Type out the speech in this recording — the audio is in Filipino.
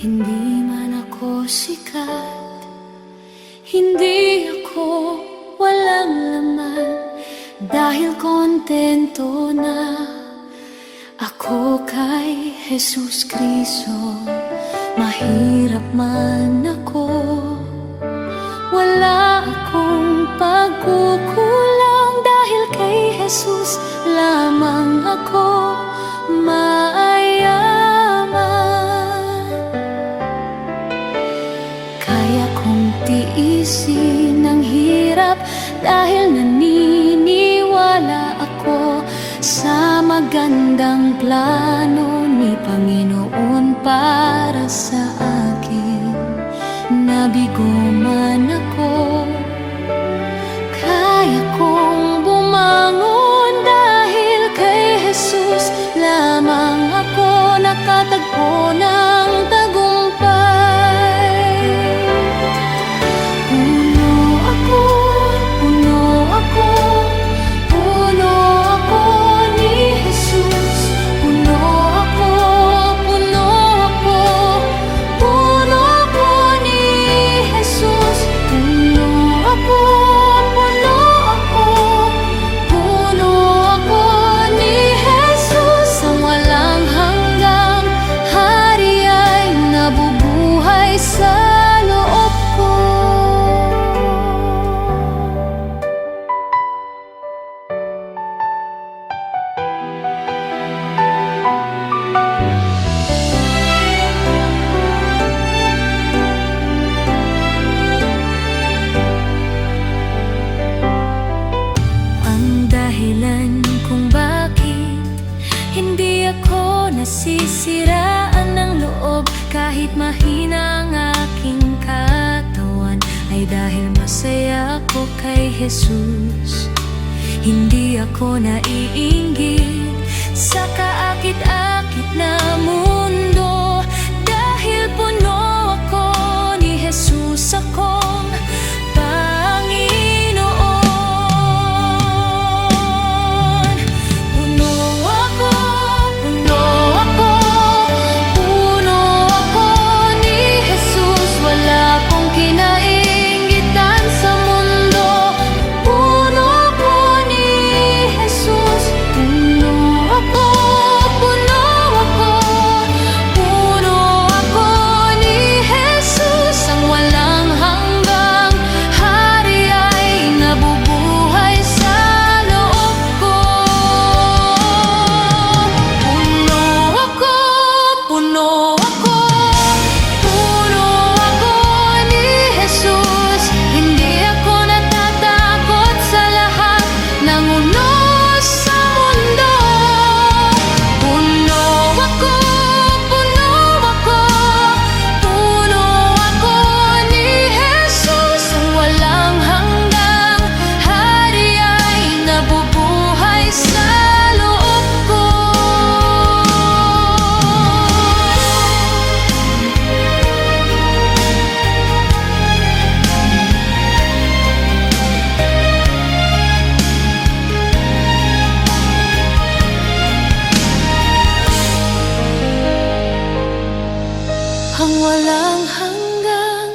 Hindi man ako sikat, hindi ako walang laman, dahil kontento na ako kay Jesus Cristo. Mahirap man ako, wala akong pagkukulang, dahil kay Jesus lamang ako mayaman. Kaya kong tiisin ang hirap, dahil naniniwala ako sa magandang plano ni Panginoon para sa akin. Nabigo man ako, kaya kong bumangon, dahil kay Jesus lamang ako nakatagpo ng tagumpay. Puno ako, puno ako, puno ako ni Jesus. Puno ako, puno ako, puno ako ni Jesus. Puno ako, puno ako, puno ako ni Jesus. Ang walang hanggang hari ay nabubuhay sa loob ko. Ang dahilan kung bakit hindi ako nasisiraan ng loob, kahit mahina ang aking katawan, ay dahil masaya ako kay Jesus. Hindi ako naiinggit sa kaakit-akit na mundo, dahil puno ako ni Jesus akong Panginoon. Puno ako, puno ako, puno ako ni Jesus. Wala akong kinainggitan sa mundo. Puno ako ni Jesus. Puno ako, puno ako, puno ako ni Jesus. Ang walang hanggang hari ay nabubuhay sa loob ko. Puno ako, puno ako, puno ako ni Jesus. Hindi ako natatakot sa lahat ng unos sa mundo. Puno ako, puno ako, puno ako ni Jesus. Ang walang hanggang hari ay nabubuhay sa loob ko. Ang walang hanggang